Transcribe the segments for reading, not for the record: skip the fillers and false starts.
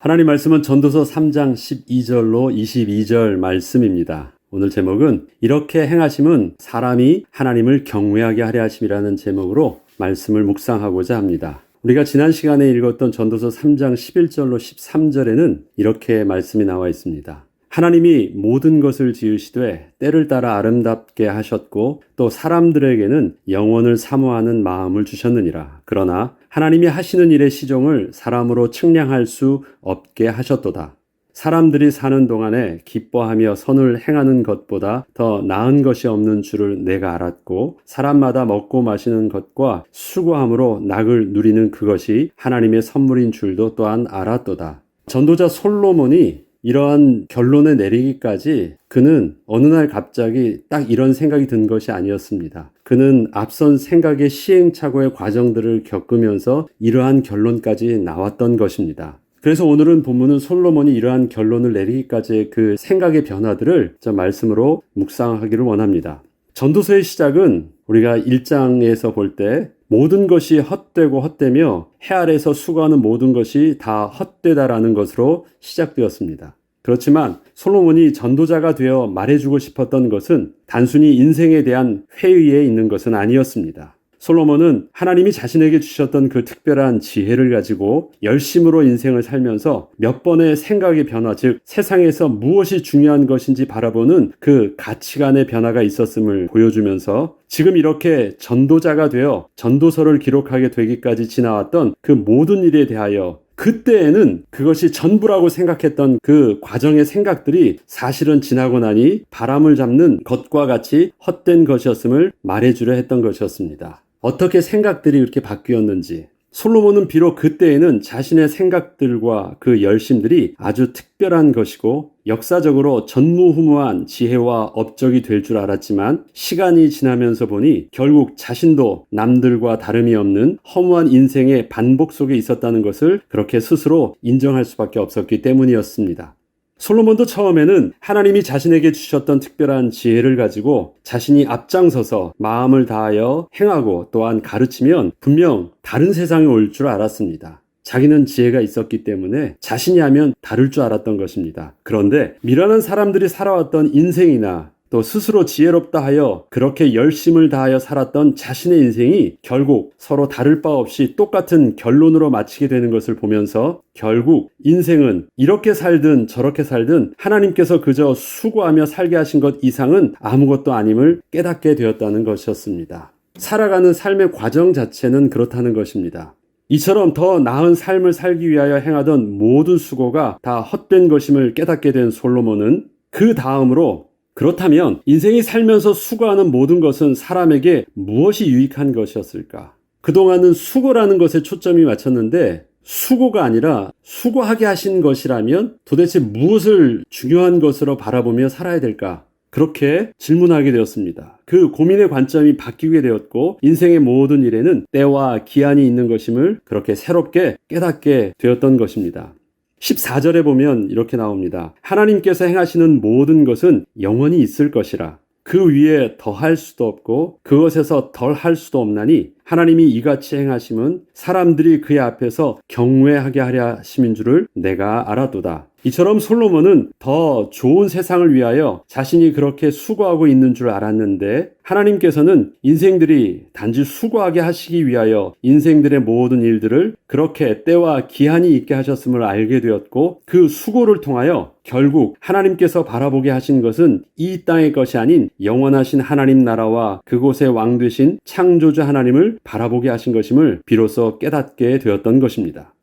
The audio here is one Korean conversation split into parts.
하나님 말씀은 전도서 3장 12절로 22절 말씀입니다. 오늘 제목은 이렇게 행하심은 사람이 하나님을 경외하게 하려 하심이라는 제목으로 말씀을 묵상하고자 합니다. 우리가 지난 시간에 읽었던 전도서 3장 11절로 13절에는 이렇게 말씀이 나와 있습니다. 하나님이 모든 것을 지으시되 때를 따라 아름답게 하셨고 또 사람들에게는 영원을 사모하는 마음을 주셨느니라. 그러나 하나님이 하시는 일의 시종을 사람으로 측량할 수 없게 하셨도다. 사람들이 사는 동안에 기뻐하며 선을 행하는 것보다 더 나은 것이 없는 줄을 내가 알았고 사람마다 먹고 마시는 것과 수고함으로 낙을 누리는 그것이 하나님의 선물인 줄도 또한 알았도다. 전도자 솔로몬이 이러한 결론에 내리기까지 그는 어느 날 갑자기 딱 이런 생각이 든 것이 아니었습니다. 그는 앞선 생각의 시행착오의 과정들을 겪으면서 이러한 결론까지 나왔던 것입니다. 그래서 오늘은 본문은 솔로몬이 이러한 결론을 내리기까지의 그 생각의 변화들을 저 말씀으로 묵상하기를 원합니다. 전도서의 시작은 우리가 1장에서 볼 때 모든 것이 헛되고 헛되며 해 아래서 수고하는 모든 것이 다 헛되다라는 것으로 시작되었습니다. 그렇지만 솔로몬이 전도자가 되어 말해주고 싶었던 것은 단순히 인생에 대한 회의에 있는 것은 아니었습니다. 솔로몬은 하나님이 자신에게 주셨던 그 특별한 지혜를 가지고 열심으로 인생을 살면서 몇 번의 생각의 변화, 즉 세상에서 무엇이 중요한 것인지 바라보는 그 가치관의 변화가 있었음을 보여주면서 지금 이렇게 전도자가 되어 전도서를 기록하게 되기까지 지나왔던 그 모든 일에 대하여 그때에는 그것이 전부라고 생각했던 그 과정의 생각들이 사실은 지나고 나니 바람을 잡는 것과 같이 헛된 것이었음을 말해주려 했던 것이었습니다. 어떻게 생각들이 그렇게 바뀌었는지 솔로몬은 비록 그때에는 자신의 생각들과 그 열심들이 아주 특별한 것이고 역사적으로 전무후무한 지혜와 업적이 될 줄 알았지만 시간이 지나면서 보니 결국 자신도 남들과 다름이 없는 허무한 인생의 반복 속에 있었다는 것을 그렇게 스스로 인정할 수밖에 없었기 때문이었습니다. 솔로몬도 처음에는 하나님이 자신에게 주셨던 특별한 지혜를 가지고 자신이 앞장서서 마음을 다하여 행하고 또한 가르치면 분명 다른 세상이 올 줄 알았습니다. 자기는 지혜가 있었기 때문에 자신이 하면 다를 줄 알았던 것입니다. 그런데 미련한 사람들이 살아왔던 인생이나 또 스스로 지혜롭다 하여 그렇게 열심을 다하여 살았던 자신의 인생이 결국 서로 다를 바 없이 똑같은 결론으로 마치게 되는 것을 보면서 결국 인생은 이렇게 살든 저렇게 살든 하나님께서 그저 수고하며 살게 하신 것 이상은 아무것도 아님을 깨닫게 되었다는 것이었습니다. 살아가는 삶의 과정 자체는 그렇다는 것입니다. 이처럼 더 나은 삶을 살기 위하여 행하던 모든 수고가 다 헛된 것임을 깨닫게 된 솔로몬은 그 다음으로 그렇다면 인생이 살면서 수고하는 모든 것은 사람에게 무엇이 유익한 것이었을까? 그동안은 수고라는 것에 초점이 맞췄는데 수고가 아니라 수고하게 하신 것이라면 도대체 무엇을 중요한 것으로 바라보며 살아야 될까? 그렇게 질문하게 되었습니다. 그 고민의 관점이 바뀌게 되었고 인생의 모든 일에는 때와 기한이 있는 것임을 그렇게 새롭게 깨닫게 되었던 것입니다. 14절에 보면 이렇게 나옵니다. 하나님께서 행하시는 모든 것은 영원히 있을 것이라. 그 위에 더할 수도 없고 그것에서 덜할 수도 없나니 하나님이 이같이 행하심은 사람들이 그의 앞에서 경외하게 하려 하심인 줄을 내가 알았도다. 이처럼 솔로몬은 더 좋은 세상을 위하여 자신이 그렇게 수고하고 있는 줄 알았는데 하나님께서는 인생들이 단지 수고하게 하시기 위하여 인생들의 모든 일들을 그렇게 때와 기한이 있게 하셨음을 알게 되었고 그 수고를 통하여 결국 하나님께서 바라보게 하신 것은 이 땅의 것이 아닌 영원하신 하나님 나라와 그곳의 왕 되신 창조주 하나님을 바라보게 하신 것임을 비로소 깨닫게 되었던 것입니다.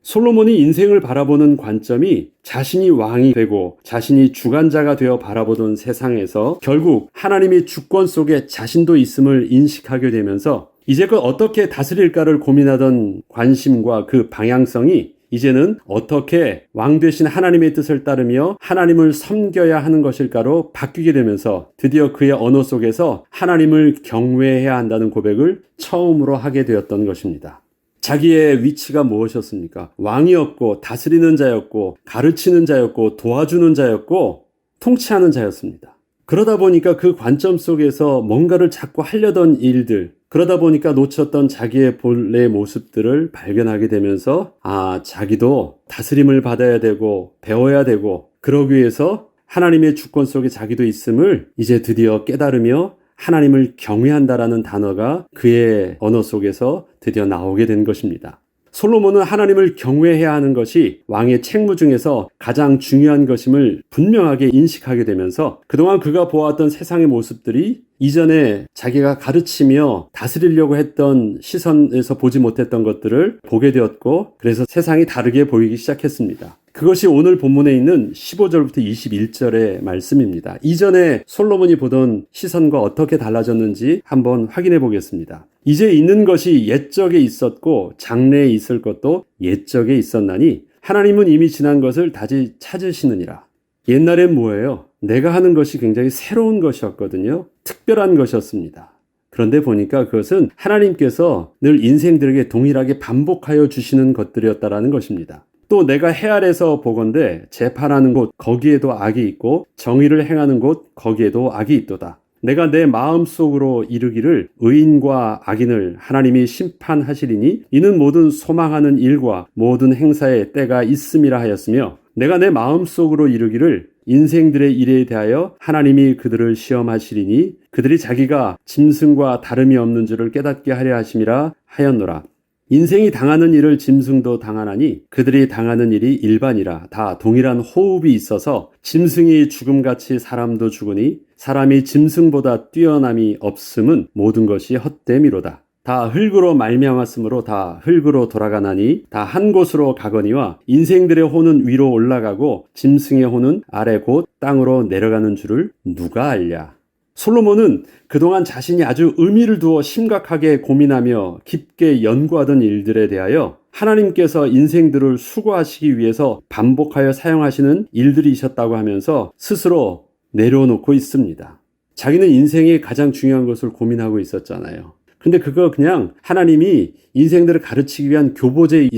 솔로몬이 인생을 바라보는 관점이 자신이 왕이 되고 자신이 주관자가 되어 바라보던 세상에서 결국 하나님의 주권 속에 자신도 있음을 인식하게 되면서 이제껏 어떻게 다스릴까를 고민하던 관심과 그 방향성이 이제는 어떻게 왕 되신 하나님의 뜻을 따르며 하나님을 섬겨야 하는 것일까로 바뀌게 되면서 드디어 그의 언어 속에서 하나님을 경외해야 한다는 고백을 처음으로 하게 되었던 것입니다. 자기의 위치가 무엇이었습니까? 왕이었고 다스리는 자였고 가르치는 자였고 도와주는 자였고 통치하는 자였습니다. 그러다 보니까 그 관점 속에서 뭔가를 자꾸 하려던 일들, 그러다 보니까 놓쳤던 자기의 본래 모습들을 발견하게 되면서 자기도 다스림을 받아야 되고 배워야 되고 그러기 위해서 하나님의 주권 속에 자기도 있음을 이제 드디어 깨달으며 하나님을 경외한다라는 단어가 그의 언어 속에서 드디어 나오게 된 것입니다. 솔로몬은 하나님을 경외해야 하는 것이 왕의 책무 중에서 가장 중요한 것임을 분명하게 인식하게 되면서 그동안 그가 보았던 세상의 모습들이 이전에 자기가 가르치며 다스리려고 했던 시선에서 보지 못했던 것들을 보게 되었고 그래서 세상이 다르게 보이기 시작했습니다. 그것이 오늘 본문에 있는 15절부터 21절의 말씀입니다. 이전에 솔로몬이 보던 시선과 어떻게 달라졌는지 한번 확인해 보겠습니다. 이제 있는 것이 옛적에 있었고 장래에 있을 것도 옛적에 있었나니 하나님은 이미 지난 것을 다시 찾으시느니라. 옛날엔 뭐예요? 내가 하는 것이 굉장히 새로운 것이었거든요. 특별한 것이었습니다. 그런데 보니까 그것은 하나님께서 늘 인생들에게 동일하게 반복하여 주시는 것들이었다라는 것입니다. 또 내가 해아래서 보건대 재판하는 곳 거기에도 악이 있고 정의를 행하는 곳 거기에도 악이 있도다. 내가 내 마음속으로 이르기를 의인과 악인을 하나님이 심판하시리니 이는 모든 소망하는 일과 모든 행사에 때가 있음이라 하였으며 내가 내 마음속으로 이르기를 인생들의 일에 대하여 하나님이 그들을 시험하시리니 그들이 자기가 짐승과 다름이 없는 줄을 깨닫게 하려 하심이라 하였노라. 인생이 당하는 일을 짐승도 당하나니 그들이 당하는 일이 일반이라. 다 동일한 호흡이 있어서 짐승이 죽음같이 사람도 죽으니 사람이 짐승보다 뛰어남이 없음은 모든 것이 헛됨이로다. 다 흙으로 말미암았으므로 다 흙으로 돌아가나니 다 한 곳으로 가거니와 인생들의 혼은 위로 올라가고 짐승의 혼은 아래 곧 땅으로 내려가는 줄을 누가 알랴. 솔로몬은 그동안 자신이 아주 의미를 두어 심각하게 고민하며 깊게 연구하던 일들에 대하여 하나님께서 인생들을 수고하시기 위해서 반복하여 사용하시는 일들이셨다고 하면서 스스로 내려놓고 있습니다. 자기는 인생의 가장 중요한 것을 고민하고 있었잖아요. 근데 그거 그냥 하나님이 인생들을 가르치기 위한 교보제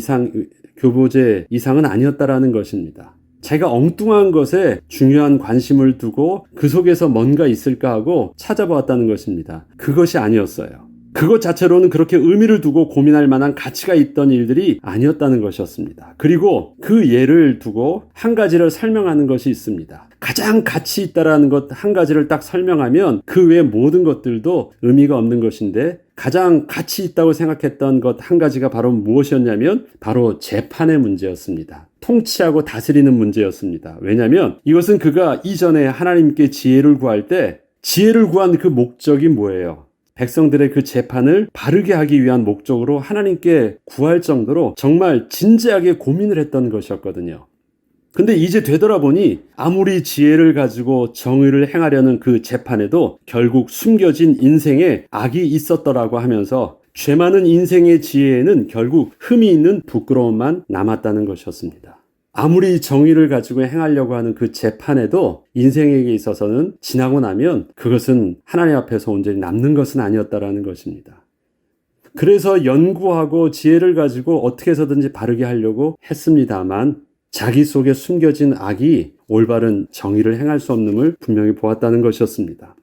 이상은 아니었다라는 것입니다. 자기가 엉뚱한 것에 중요한 관심을 두고 그 속에서 뭔가 있을까 하고 찾아보았다는 것입니다. 그것이 아니었어요. 그것 자체로는 그렇게 의미를 두고 고민할 만한 가치가 있던 일들이 아니었다는 것이었습니다. 그리고 그 예를 두고 한 가지를 설명하는 것이 있습니다. 가장 가치 있다라는 것 한 가지를 딱 설명하면 그 외 모든 것들도 의미가 없는 것인데 가장 가치 있다고 생각했던 것 한 가지가 바로 무엇이었냐면 바로 재판의 문제였습니다. 통치하고 다스리는 문제였습니다. 왜냐하면 이것은 그가 이전에 하나님께 지혜를 구할 때 지혜를 구한 그 목적이 뭐예요? 백성들의 그 재판을 바르게 하기 위한 목적으로 하나님께 구할 정도로 정말 진지하게 고민을 했던 것이었거든요. 근데 이제 되돌아보니 아무리 지혜를 가지고 정의를 행하려는 그 재판에도 결국 숨겨진 인생에 악이 있었더라고 하면서 죄 많은 인생의 지혜에는 결국 흠이 있는 부끄러움만 남았다는 것이었습니다. 아무리 정의를 가지고 행하려고 하는 그 재판에도 인생에게 있어서는 지나고 나면 그것은 하나님 앞에서 온전히 남는 것은 아니었다라는 것입니다. 그래서 연구하고 지혜를 가지고 어떻게 해서든지 바르게 하려고 했습니다만 자기 속에 숨겨진 악이 올바른 정의를 행할 수 없음을 분명히 보았다는 것이었습니다.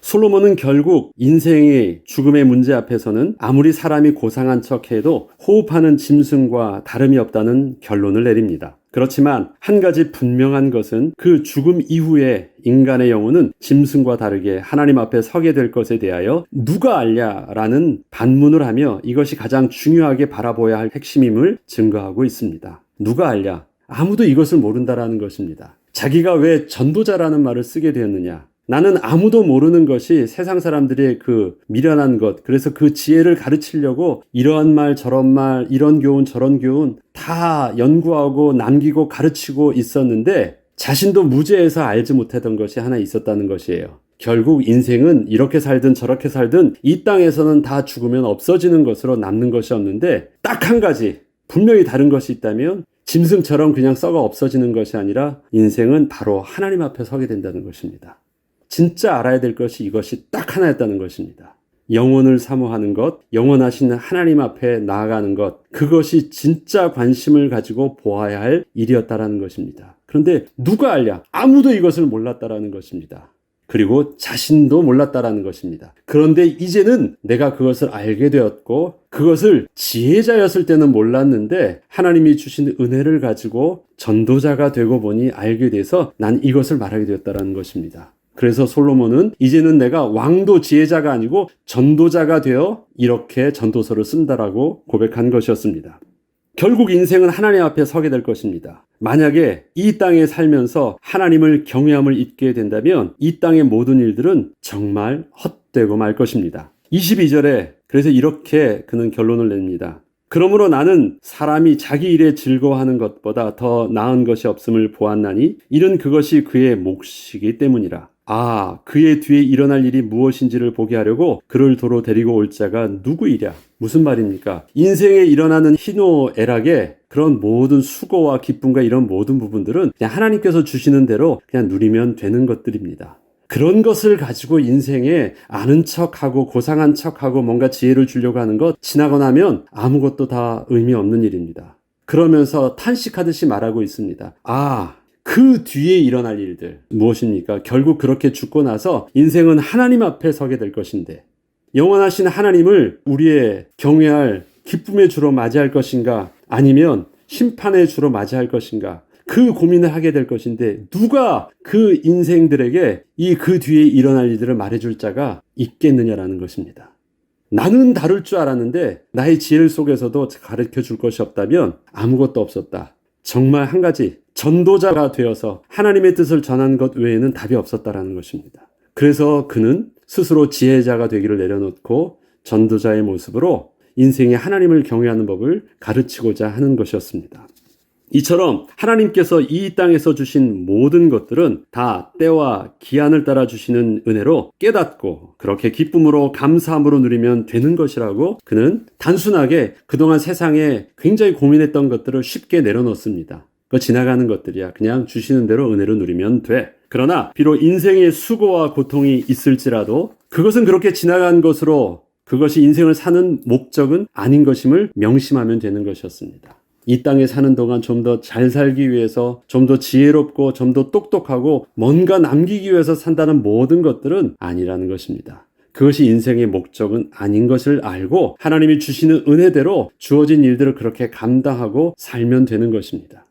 솔로몬은 결국 인생의 죽음의 문제 앞에서는 아무리 사람이 고상한 척해도 호흡하는 짐승과 다름이 없다는 결론을 내립니다. 그렇지만 한 가지 분명한 것은 그 죽음 이후에 인간의 영혼은 짐승과 다르게 하나님 앞에 서게 될 것에 대하여 누가 알랴라는 반문을 하며 이것이 가장 중요하게 바라보아야 할 핵심임을 증거하고 있습니다. 누가 알랴? 아무도 이것을 모른다라는 것입니다. 자기가 왜 전도자라는 말을 쓰게 되었느냐? 나는 아무도 모르는 것이 세상 사람들의 그 미련한 것, 그래서 그 지혜를 가르치려고 이러한 말 저런 말, 이런 교훈 저런 교훈 다 연구하고 남기고 가르치고 있었는데 자신도 무죄해서 알지 못했던 것이 하나 있었다는 것이에요. 결국 인생은 이렇게 살든 저렇게 살든 이 땅에서는 다 죽으면 없어지는 것으로 남는 것이 없는데 딱 한 가지 분명히 다른 것이 있다면 짐승처럼 그냥 썩어 없어지는 것이 아니라 인생은 바로 하나님 앞에 서게 된다는 것입니다. 진짜 알아야 될 것이 이것이 딱 하나였다는 것입니다. 영혼을 사모하는 것, 영원하신 하나님 앞에 나아가는 것, 그것이 진짜 관심을 가지고 보아야 할 일이었다라는 것입니다. 그런데 누가 알랴? 아무도 이것을 몰랐다라는 것입니다. 그리고 자신도 몰랐다라는 것입니다. 그런데 이제는 내가 그것을 알게 되었고 그것을 지혜자였을 때는 몰랐는데 하나님이 주신 은혜를 가지고 전도자가 되고 보니 알게 돼서 난 이것을 말하게 되었다라는 것입니다. 그래서 솔로몬은 이제는 내가 왕도 지혜자가 아니고 전도자가 되어 이렇게 전도서를 쓴다라고 고백한 것이었습니다. 결국 인생은 하나님 앞에 서게 될 것입니다. 만약에 이 땅에 살면서 하나님을 경외함을 잊게 된다면 이 땅의 모든 일들은 정말 헛되고 말 것입니다. 22절에 그래서 이렇게 그는 결론을 냅니다. 그러므로 나는 사람이 자기 일에 즐거워하는 것보다 더 나은 것이 없음을 보았나니 이는 그것이 그의 몫이기 때문이라. 그의 뒤에 일어날 일이 무엇인지를 보게 하려고 그를 도로 데리고 올 자가 누구이랴. 무슨 말입니까? 인생에 일어나는 희노애락의 그런 모든 수고와 기쁨과 이런 모든 부분들은 그냥 하나님께서 주시는 대로 그냥 누리면 되는 것들입니다. 그런 것을 가지고 인생에 아는 척하고 고상한 척하고 뭔가 지혜를 주려고 하는 것 지나고 나면 아무것도 다 의미 없는 일입니다. 그러면서 탄식하듯이 말하고 있습니다. 그 뒤에 일어날 일들 무엇입니까? 결국 그렇게 죽고 나서 인생은 하나님 앞에 서게 될 것인데 영원하신 하나님을 우리의 경외할 기쁨의 주로 맞이할 것인가 아니면 심판의 주로 맞이할 것인가 그 고민을 하게 될 것인데 누가 그 인생들에게 그 뒤에 일어날 일들을 말해줄 자가 있겠느냐라는 것입니다. 나는 다룰 줄 알았는데 나의 지혜 속에서도 가르쳐 줄 것이 없다면 아무것도 없었다. 정말 한 가지 전도자가 되어서 하나님의 뜻을 전한 것 외에는 답이 없었다라는 것입니다. 그래서 그는 스스로 지혜자가 되기를 내려놓고 전도자의 모습으로 인생에 하나님을 경외하는 법을 가르치고자 하는 것이었습니다. 이처럼 하나님께서 이 땅에서 주신 모든 것들은 다 때와 기한을 따라 주시는 은혜로 깨닫고 그렇게 기쁨으로 감사함으로 누리면 되는 것이라고 그는 단순하게 그동안 세상에 굉장히 고민했던 것들을 쉽게 내려놓습니다. 그거 지나가는 것들이야. 그냥 주시는 대로 은혜로 누리면 돼. 그러나 비록 인생의 수고와 고통이 있을지라도 그것은 그렇게 지나간 것으로 그것이 인생을 사는 목적은 아닌 것임을 명심하면 되는 것이었습니다. 이 땅에 사는 동안 좀 더 잘 살기 위해서 좀 더 지혜롭고 좀 더 똑똑하고 뭔가 남기기 위해서 산다는 모든 것들은 아니라는 것입니다. 그것이 인생의 목적은 아닌 것을 알고 하나님이 주시는 은혜대로 주어진 일들을 그렇게 감당하고 살면 되는 것입니다.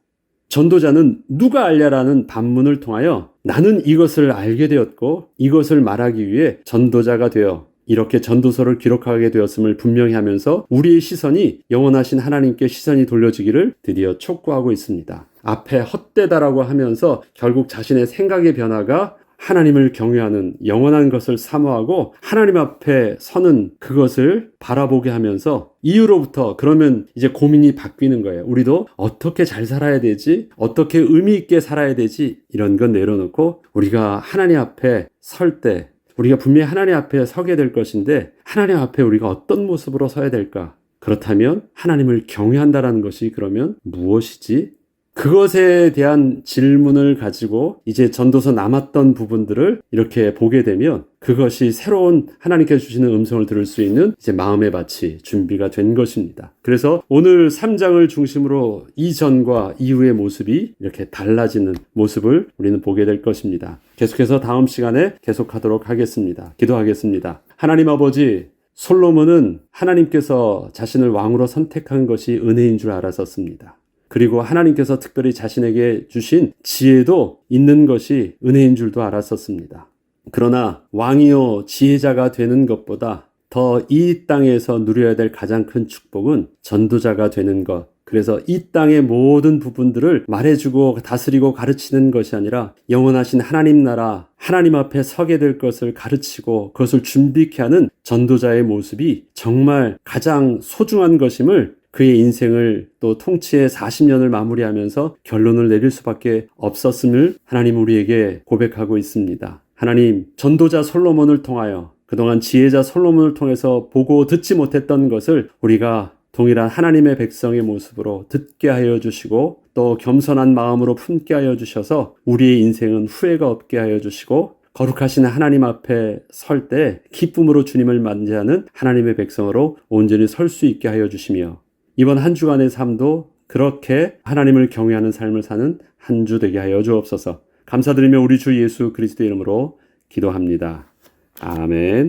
전도자는 누가 알랴라는 반문을 통하여 나는 이것을 알게 되었고 이것을 말하기 위해 전도자가 되어 이렇게 전도서를 기록하게 되었음을 분명히 하면서 우리의 시선이 영원하신 하나님께 시선이 돌려지기를 드디어 촉구하고 있습니다. 앞에 헛되다라고 하면서 결국 자신의 생각의 변화가 하나님을 경외하는 영원한 것을 사모하고 하나님 앞에 서는 그것을 바라보게 하면서 이후로부터 그러면 이제 고민이 바뀌는 거예요. 우리도 어떻게 잘 살아야 되지? 어떻게 의미 있게 살아야 되지? 이런 건 내려놓고 우리가 하나님 앞에 설 때 우리가 분명히 하나님 앞에 서게 될 것인데 하나님 앞에 우리가 어떤 모습으로 서야 될까? 그렇다면 하나님을 경외한다라는 것이 그러면 무엇이지? 그것에 대한 질문을 가지고 이제 전도서 남았던 부분들을 이렇게 보게 되면 그것이 새로운 하나님께서 주시는 음성을 들을 수 있는 이제 마음의 밭이 준비가 된 것입니다. 그래서 오늘 3장을 중심으로 이전과 이후의 모습이 이렇게 달라지는 모습을 우리는 보게 될 것입니다. 계속해서 다음 시간에 계속하도록 하겠습니다. 기도하겠습니다. 하나님 아버지, 솔로몬은 하나님께서 자신을 왕으로 선택한 것이 은혜인 줄 알았었습니다. 그리고 하나님께서 특별히 자신에게 주신 지혜도 있는 것이 은혜인 줄도 알았었습니다. 그러나 왕이요 지혜자가 되는 것보다 더 이 땅에서 누려야 될 가장 큰 축복은 전도자가 되는 것. 그래서 이 땅의 모든 부분들을 말해주고 다스리고 가르치는 것이 아니라 영원하신 하나님 나라, 하나님 앞에 서게 될 것을 가르치고 그것을 준비케 하는 전도자의 모습이 정말 가장 소중한 것임을 그의 인생을 또 통치의 40년을 마무리하면서 결론을 내릴 수밖에 없었음을 하나님 우리에게 고백하고 있습니다. 하나님, 전도자 솔로몬을 통하여 그동안 지혜자 솔로몬을 통해서 보고 듣지 못했던 것을 우리가 동일한 하나님의 백성의 모습으로 듣게 하여 주시고 또 겸손한 마음으로 품게 하여 주셔서 우리의 인생은 후회가 없게 하여 주시고 거룩하신 하나님 앞에 설 때 기쁨으로 주님을 맞이하는 하나님의 백성으로 온전히 설 수 있게 하여 주시며 이번 한 주간의 삶도 그렇게 하나님을 경외하는 삶을 사는 한 주 되게 하여 주옵소서. 감사드리며 우리 주 예수 그리스도의 이름으로 기도합니다. 아멘.